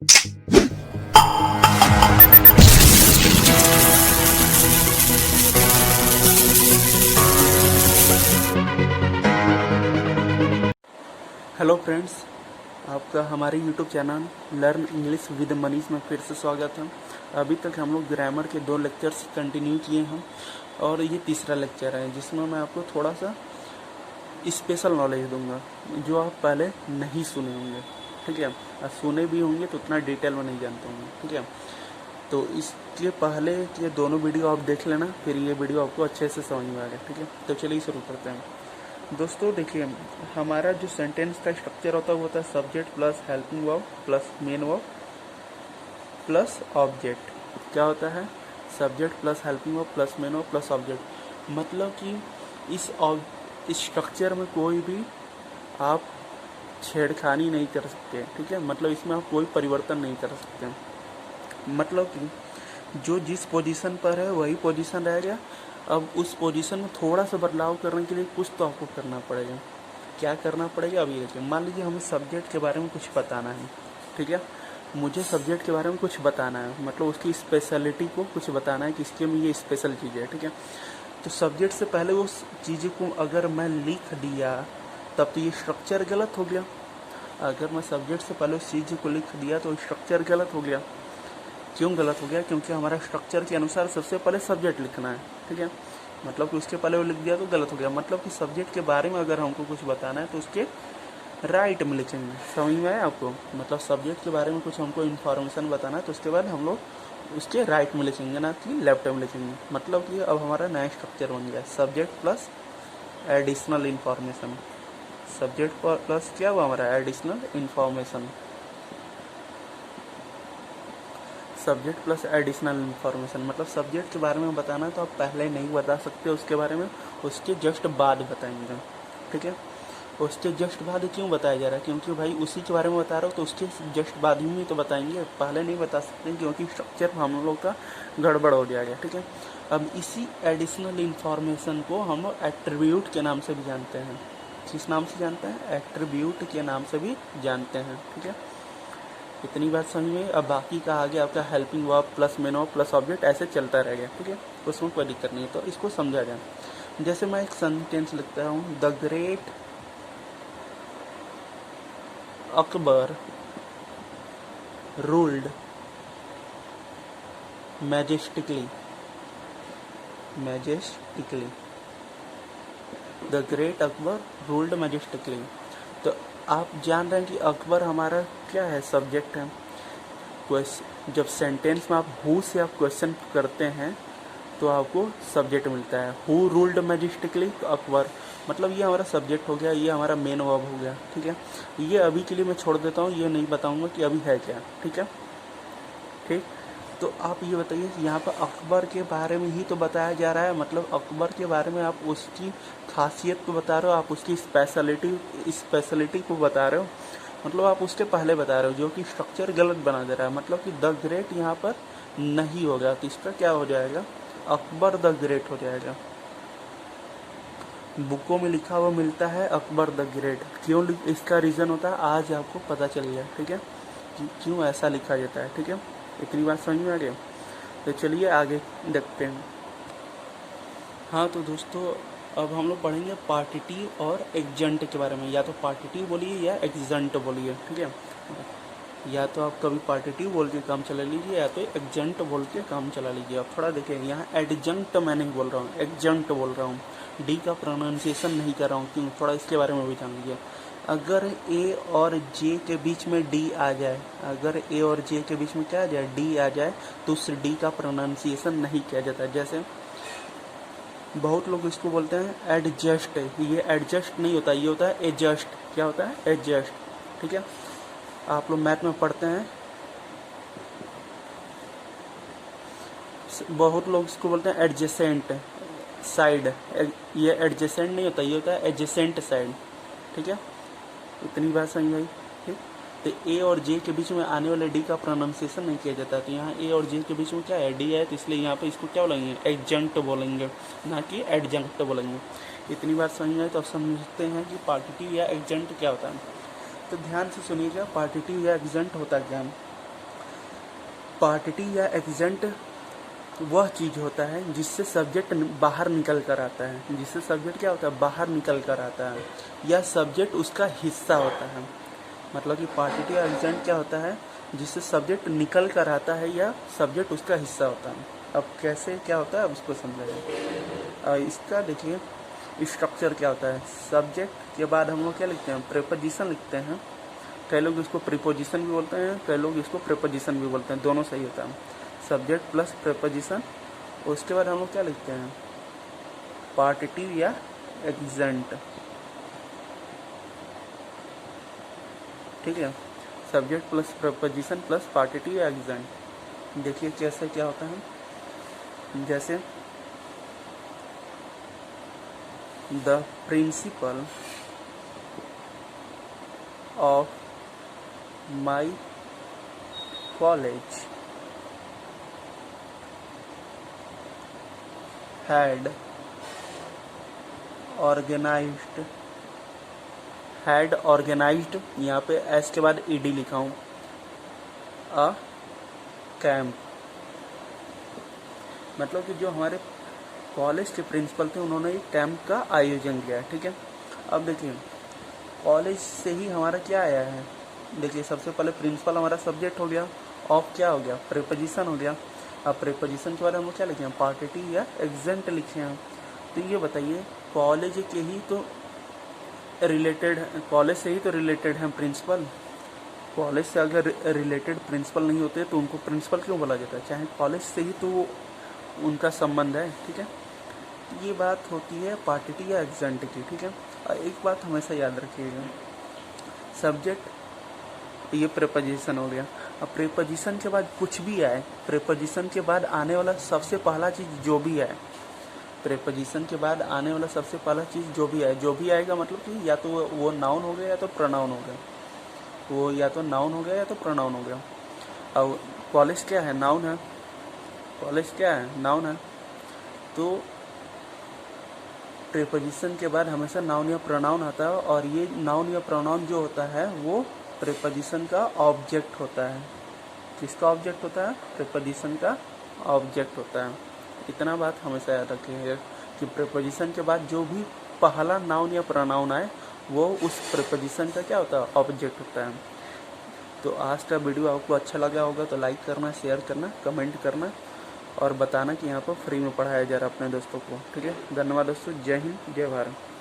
Hello friends, आपका हमारे YouTube channel learn English with Manish में फिर से स्वागत है। अभी तक हम लोग ग्रामर के 2 लेक्चर्स कंटिन्यू किए हैं और ये तीसरा लेक्चर है जिसमें मैं आपको थोड़ा सा स्पेशल नॉलेज दूंगा जो आप पहले नहीं सुने होंगे। ठीक है, और सुने भी होंगे तो उतना डिटेल में नहीं जानते होंगे। ठीक है, तो इसके पहले ये दोनों वीडियो आप देख लेना, फिर ये वीडियो आपको अच्छे से समझ में आ गया। ठीक है, तो चलिए शुरू करते हैं। दोस्तों देखिए, हमारा जो सेंटेंस का स्ट्रक्चर होता है वो होता है subject plus helping verb plus main verb plus object. क्या होता है? Subject plus helping verb plus main verb plus object. मतलब कि इस स्ट्रक्चर में कोई भी आप छेड़खानी नहीं कर सकते। ठीक है, मतलब इसमें आप कोई परिवर्तन नहीं कर सकते। मतलब कि जो जिस पोजीशन पर है वही पोजीशन रहेगा। अब उस पोजीशन में थोड़ा सा बदलाव करने के लिए कुछ तो आपको करना पड़ेगा। क्या करना पड़ेगा? अभी देखिए, मान लीजिए हमें सब्जेक्ट के बारे में कुछ बताना है। ठीक है, मुझे सब्जेक्ट के बारे में कुछ बताना है, मतलब उसकी स्पेशलिटी को कुछ बताना है कि इसके में ये स्पेशल चीज़ है। ठीक है, तो सब्जेक्ट से पहले उस चीज़ को अगर मैं लिख दिया तब तो ये स्ट्रक्चर गलत हो गया। अगर मैं सब्जेक्ट से पहले उस चीज़ को लिख दिया तो स्ट्रक्चर गलत हो गया। क्यों गलत हो गया? क्योंकि हमारा स्ट्रक्चर के अनुसार सबसे पहले सब्जेक्ट लिखना है। ठीक है, मतलब कि उसके पहले वो लिख दिया तो गलत हो गया। मतलब कि सब्जेक्ट के बारे में अगर हमको कुछ बताना है तो उसके राइट में लिखेंगे। समझ में आया आपको? मतलब सब्जेक्ट के बारे में कुछ हमको इन्फॉर्मेशन बताना है तो उसके बाद हम लोग उसके राइट में लिखेंगे, ना कि लेफ्ट में लिखेंगे। मतलब कि अब हमारा नया स्ट्रक्चर बन गया subject plus additional information. Subject plus क्या हुआ हमारा? Additional information. Subject plus additional information मतलब सब्जेक्ट के बारे में बताना तो आप पहले नहीं बता सकते उसके बारे में, उसके जस्ट बाद बताएंगे। ठीक है, उसके जस्ट बाद क्यों बताया जा रहा है? क्योंकि भाई उसी के बारे में बता रहा हो तो उसके जस्ट बाद ही तो बताएंगे, पहले नहीं बता सकते क्योंकि स्ट्रक्चर हम लोग का गड़बड़ हो जाएगा। ठीक है, अब इसी एडिशनल इन्फॉर्मेशन को हम लोग एट्रीब्यूट के नाम से भी जानते हैं। किस नाम से जानते हैं? एट्रीब्यूट के नाम से भी जानते हैं। ठीक है, इतनी बात समझ में। अब बाकी का आगे आपका helping verb plus main verb plus object ऐसे चलता रहेगा। ठीक है, उसमें कोई दिक्कत नहीं है। तो इसको समझा जाए, जैसे मैं एक सेंटेंस लिखता हूँ, the great Akbar ruled majestically. Majestically, the great Akbar ruled majestically. तो आप जान रहे हैं कि अकबर हमारा क्या है? सब्जेक्ट है। जब सेंटेंस में आप हु से आप क्वेश्चन करते हैं तो आपको सब्जेक्ट मिलता है। हु रूल्ड मैजेस्टिकली, तो अकबर। मतलब ये हमारा सब्जेक्ट हो गया, ये हमारा मेन वर्ब हो गया। ठीक है, ये अभी के लिए मैं छोड़ देता हूँ, ये नहीं बताऊँगा कि अभी है क्या। ठीक है, ठीक। तो आप ये बताइए कि यहाँ पर अकबर के बारे में ही तो बताया जा रहा है। मतलब अकबर के बारे में आप उसकी खासियत को बता रहे हो, आप उसकी स्पेशलिटी को बता रहे हो। मतलब आप उसके पहले बता रहे हो, जो कि स्ट्रक्चर गलत बना दे रहा है। मतलब कि द ग्रेट यहाँ पर नहीं होगा तो इसका क्या हो जाएगा? अकबर द ग्रेट हो जाएगा। बुकों में लिखा हुआ मिलता है अकबर द ग्रेट। क्यों? इसका रीज़न होता है आज आपको पता चल गया। ठीक है, कि क्यों ऐसा लिखा जाता है। ठीक है, इतनी बात समझ में आ गई। तो चलिए आगे देखते हैं। हाँ तो दोस्तों, अब हम लोग पढ़ेंगे पार्टिटिव और एग्जेंट के बारे में। या तो पार्टिटिव बोलिए या एग्जेंट बोलिए। ठीक है, या तो आप कभी पार्टिटिव बोल के काम चला लीजिए या तो एग्जेंट बोल के काम चला लीजिए। अब थोड़ा देखिए, यहाँ एडजंक्ट मैं नहीं बोल रहा हूँ, एग्जेंट बोल रहा हूँ। डी का प्रोनाउंसिएशन नहीं कर रहा हूँ। क्यों? थोड़ा इसके बारे में भी जान लीजिए। अगर ए और जे के बीच में डी आ जाए, अगर ए और जे के बीच में क्या आ जाए? डी आ जाए, तो उस डी का प्रोनाउंसिएशन नहीं किया जाता। जैसे बहुत लोग इसको बोलते हैं एडजस्ट। ये एडजस्ट नहीं होता, ये होता है एडजस्ट। क्या होता है? एडजस्ट। ठीक है, आप लोग मैथ में पढ़ते हैं, बहुत लोग इसको बोलते हैं एडजेसेंट साइड। ये एडजेसेंट नहीं होता, ये होता है एडजेसेंट साइड। ठीक है, इतनी बात समझ आई। ठीक, तो ए और जे के बीच में आने वाले डी का प्रोनाउंसिएशन नहीं किया जाता। तो यहाँ ए और जे के बीच में क्या है? डी है, तो इसलिए यहाँ पे इसको क्या बोलेंगे? एडजंक्ट बोलेंगे, ना कि एडजंक्ट बोलेंगे। इतनी बात समझ में आई तो अब समझते हैं कि पार्टिटिव या एग्जेंट क्या होता है। तो ध्यान से सुनिएगा, पार्टिटिव या एग्जेंट होता क्या है। पार्टिटी या एग्जेंट वह चीज़ होता है जिससे सब्जेक्ट बाहर निकल कर आता है, जिससे सब्जेक्ट क्या होता है, बाहर निकल कर आता है, या सब्जेक्ट उसका हिस्सा होता है। मतलब कि पार्टिटी या एग्जेंट क्या होता है, जिससे सब्जेक्ट निकल कर आता है या सब्जेक्ट उसका हिस्सा होता है। अब कैसे क्या होता है अब इसको समझाएं। इसका देखिए स्ट्रक्चर क्या होता है। सब्जेक्ट के बाद हम लोग क्या लिखते हैं, प्रेपोजिशन लिखते हैं। कई लोग इसको प्रीपोजिशन भी बोलते हैं, कई लोग इसको प्रेपोजिशन भी बोलते हैं, दोनों सही होता है। सब्जेक्ट प्लस प्रेपोजिशन, उसके बाद हम लोग क्या लिखते हैं, पार्टिटिव या एग्जेंट। ठीक है, सब्जेक्ट प्लस प्रेपोजिशन प्लस पार्टिटिव या एग्जेंट। देखिए कैसे क्या होता है, जैसे the principle of my college had organized, यहाँ पे एस के बाद ईडी लिखा हूँ, अ कैंप। मतलब कि जो हमारे कॉलेज के प्रिंसिपल थे उन्होंने एक कैंप का आयोजन किया है। ठीक है, अब देखिए कॉलेज से ही हमारा क्या आया है। देखिए सबसे पहले प्रिंसिपल हमारा सब्जेक्ट हो गया, ऑफ क्या हो गया, प्रीपोजिशन हो गया। अब प्रीपोजिशन के बाद हम लोग क्या लिखे हैं, पार्टिटिव या एग्जेंट लिखे हैं। तो ये बताइए कॉलेज के ही तो रिलेटेड, कॉलेज से ही तो रिलेटेड है प्रिंसिपल। कॉलेज से अगर रिलेटेड प्रिंसिपल नहीं होते तो उनको प्रिंसिपल क्यों बोला जाता है, चाहे कॉलेज से ही तो उनका संबंध है। ठीक है, ये बात होती है पार्टिटिव या एग्जेंट की। ठीक है, और एक बात हमेशा याद रखिएगा, सब्जेक्ट ये प्रीपोजिशन हो गया। अब प्रीपोजिशन के बाद कुछ भी आए, प्रीपोजिशन के बाद आने वाला सबसे पहला चीज़ जो भी आए, प्रीपोजिशन के बाद आने वाला सबसे पहला चीज़ जो भी आए, जो भी आएगा मतलब कि या तो वो नाउन हो गया या तो प्रोनाउन हो गया, वो या तो नाउन हो गया या तो प्रोनाउन हो गया। अब कॉलेज क्या है, नाउन है, कॉलेज क्या है, नाउन है। तो प्रीपोजिशन के बाद हमेशा नाउन या प्रोनाउन आता है, और ये नाउन या प्रोनाउन जो होता है वो प्रीपोजिशन का ऑब्जेक्ट होता है। किसका ऑब्जेक्ट होता है, प्रीपोजिशन का ऑब्जेक्ट होता है। इतना बात हमेशा याद रखिएगा कि प्रीपोजिशन के बाद जो भी पहला नाउन या प्रोनाउन आए वो उस प्रीपोजिशन का क्या होता है, ऑब्जेक्ट होता है। तो आज का वीडियो आपको अच्छा लगा होगा तो लाइक करना, शेयर करना, कमेंट करना और बताना कि यहाँ पर फ्री में पढ़ाया जा रहा है अपने दोस्तों को। ठीक है, धन्यवाद दोस्तों, जय हिंद, जय भारत।